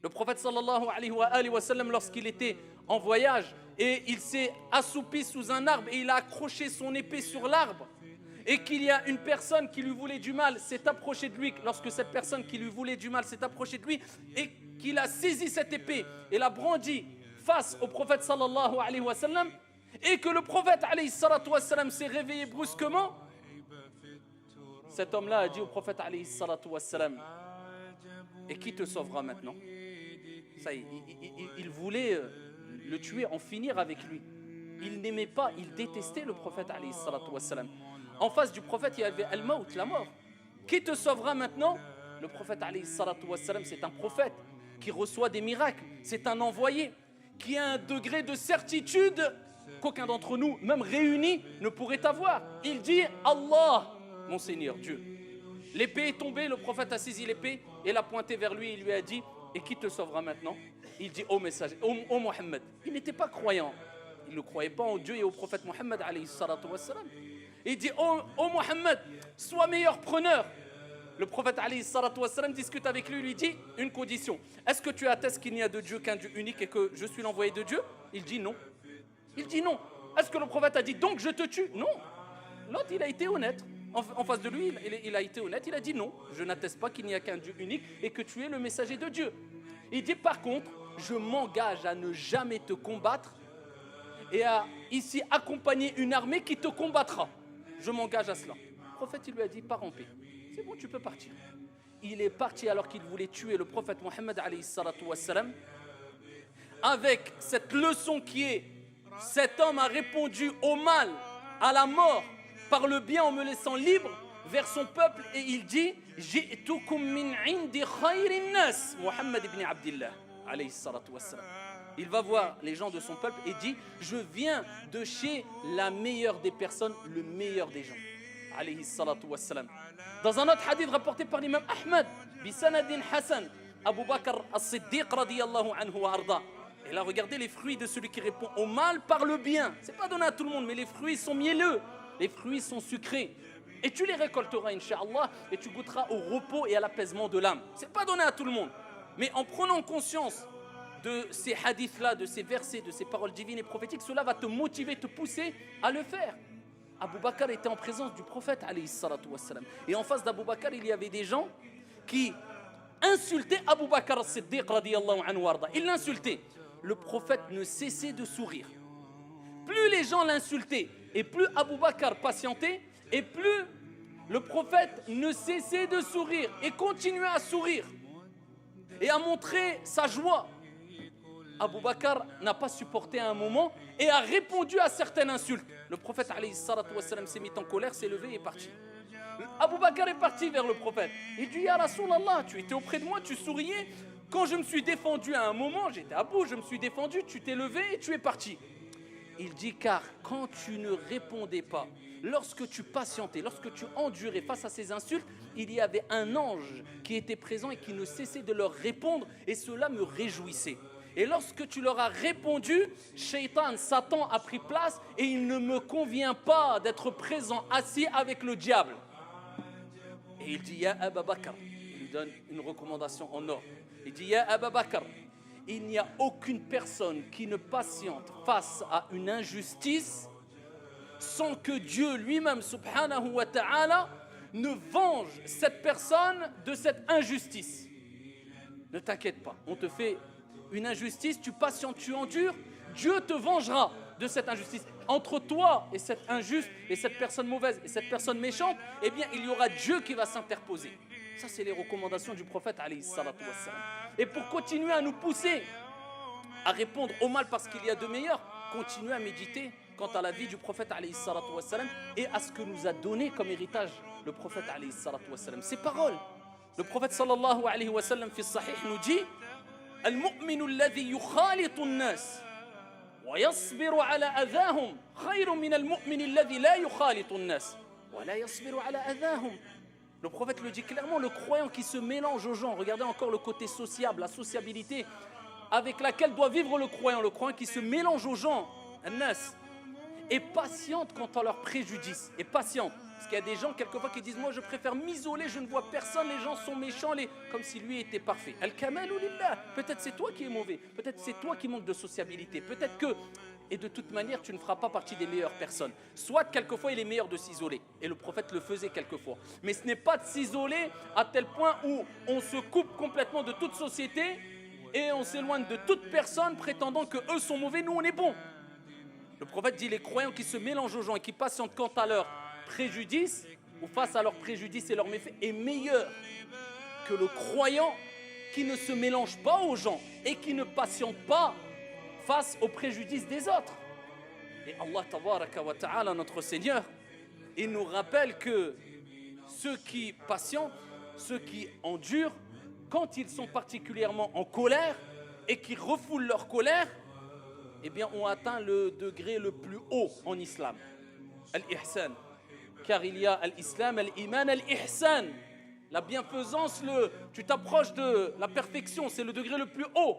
Le prophète sallallahu alayhi wa sallam, lorsqu'il était en voyage et il s'est assoupi sous un arbre et il a accroché son épée sur l'arbre, et qu'il y a une personne qui lui voulait du mal, s'est approchée de lui, lorsque cette personne qui lui voulait du mal s'est approchée de lui, et qu'il a saisi cette épée et l'a brandie face au prophète sallallahu alayhi wa sallam, et que le prophète alayhi salatu wa sallam s'est réveillé brusquement, cet homme-là a dit au prophète alayhi salatu wa sallam, et qui te sauvera maintenant? Ça, il voulait le tuer, en finir avec lui. Il n'aimait pas, il détestait le prophète alayhi salatu wa sallam. En face du prophète, il y avait al-maut, la mort. Qui te sauvera maintenant? Le prophète alayhi salatu wa sallam, c'est un prophète qui reçoit des miracles, c'est un envoyé qui a un degré de certitude qu'aucun d'entre nous, même réunis, ne pourrait avoir. Il dit Allah, mon Seigneur, Dieu. L'épée est tombée, le prophète a saisi l'épée et l'a pointée vers lui et lui a dit, et qui te sauvera maintenant? Il dit, ô messager, ô Mohammed. Il n'était pas croyant, il ne croyait pas en Dieu et au prophète Mohammed alayhi salatu wa sallam. Il dit, ô Mohammed, sois meilleur preneur. Le prophète alayhi salatu wa sallam discute avec lui, lui dit une condition. Est-ce que tu attestes qu'il n'y a de Dieu qu'un Dieu unique et que je suis l'envoyé de Dieu? Il dit non. Il dit non. Est-ce que le prophète a dit donc je te tue? Non. L'autre, il a été honnête. En face de lui, il a été honnête. Il a dit non, je n'atteste pas qu'il n'y a qu'un Dieu unique et que tu es le messager de Dieu. Il dit par contre, je m'engage à ne jamais te combattre et à ici accompagner une armée qui te combattra. Je m'engage à cela. Le prophète, il lui a dit, pars en paix. C'est bon, tu peux partir. Il est parti alors qu'il voulait tuer le prophète Mohammed alayhi salatu wa salam, avec cette leçon qui est, cet homme a répondu au mal, à la mort, par le bien en me laissant libre vers son peuple, et il dit, Ji'tukum min indi khayrin nas, Mohammed ibn Abdillah alayhi salatu wa salam. Il va voir les gens de son peuple et dit, je viens de chez la meilleure des personnes, le meilleur des gens. Alayhi salatu wa salam. Dans un autre hadith rapporté par l'imam Ahmad, bisanadin Hassan, Abu Bakr as-Siddiq radiyallahu anhu wa arda. Et là, regardez les fruits de celui qui répond au mal par le bien. C'est pas donné à tout le monde, mais les fruits sont mielleux, les fruits sont sucrés. Et tu les récolteras, incha'Allah, et tu goûteras au repos et à l'apaisement de l'âme. C'est pas donné à tout le monde. Mais en prenant conscience de ces hadiths-là, de ces versets, de ces paroles divines et prophétiques, cela va te motiver, te pousser à le faire. Abu Bakr était en présence du prophète alayhi salatu wassalam. Et en face d'Abu Bakr, il y avait des gens qui insultaient Abu Bakr as-Siddiq radiyallahu anhu warda. Ils l'insultaient. Le prophète ne cessait de sourire. Plus les gens l'insultaient et plus Abu Bakr patientait, et plus le prophète ne cessait de sourire et continuait à sourire et à montrer sa joie. Abu Bakr n'a pas supporté à un moment et a répondu à certaines insultes. Le prophète alayhi salatu wassalam s'est mis en colère, s'est levé et est parti. Abu Bakr est parti vers le prophète. Il dit, Ya Rasulallah, tu étais auprès de moi, tu souriais. Quand je me suis défendu à un moment, j'étais à bout, je me suis défendu, tu t'es levé et tu es parti. Il dit, car quand tu ne répondais pas, lorsque tu patientais, lorsque tu endurais face à ces insultes, il y avait un ange qui était présent et qui ne cessait de leur répondre, et cela me réjouissait. Et lorsque tu leur as répondu, Shaitan, Satan a pris place, et il ne me convient pas d'être présent, assis avec le diable. Et il dit, Ya Abu Bakr, il lui donne une recommandation en or. Il dit, Ya Abu Bakr, il n'y a aucune personne qui ne patiente face à une injustice sans que Dieu lui-même, subhanahu wa ta'ala, ne venge cette personne de cette injustice. Ne t'inquiète pas, on te fait une injustice, tu patientes, tu endures, Dieu te vengera de cette injustice. Entre toi et cette injuste, et cette personne mauvaise, et cette personne méchante, eh bien, il y aura Dieu qui va s'interposer. Ça, c'est les recommandations du prophète, alayhi salatu wassalam. Et pour continuer à nous pousser à répondre au mal parce qu'il y a de meilleurs, continuez à méditer quant à la vie du prophète, alayhi salatu wassalam, et à ce que nous a donné comme héritage le prophète, alayhi salatu wassalam. Ces paroles, le prophète, sallallahu alayhi wa sallam, fi sahih, nous dit, المؤمن الذي يخالط الناس ويصبر على أذاهم خير من المؤمن الذي لا يخالط الناس ولا يصبر على أذاهم. Le prophète le dit clairement, le croyant qui se mélange aux gens, regardez encore le côté sociable, la sociabilité avec laquelle doit vivre le croyant qui se mélange aux gens, الناس, est patiente quant à leurs préjudices, est patiente. Parce qu'il y a des gens, quelquefois, qui disent, moi, je préfère m'isoler, je ne vois personne, les gens sont méchants, comme si lui était parfait. Al-Kamalu lillah. Peut-être c'est toi qui es mauvais, peut-être c'est toi qui manques de sociabilité, peut-être que... Et de toute manière, tu ne feras pas partie des meilleures personnes. Soit, quelquefois, il est meilleur de s'isoler. Et le prophète le faisait quelquefois. Mais ce n'est pas de s'isoler à tel point où on se coupe complètement de toute société et on s'éloigne de toute personne prétendant qu'eux sont mauvais, nous on est bons. Le prophète dit, les croyants qui se mélangent aux gens et qui patientent quant à leurs préjudices, ou face à leurs préjudices et leurs méfaits, est meilleur que le croyant qui ne se mélange pas aux gens et qui ne patiente pas face aux préjudices des autres. Et Allah tabaraka wa ta'ala, notre Seigneur, il nous rappelle que ceux qui patientent, ceux qui endurent, quand ils sont particulièrement en colère et qui refoulent leur colère, eh bien ont atteint le degré le plus haut en islam, al-ihsan. Car il y a al-islam, al-iman, al-ihsan. La bienfaisance, tu t'approches de la perfection, c'est le degré le plus haut.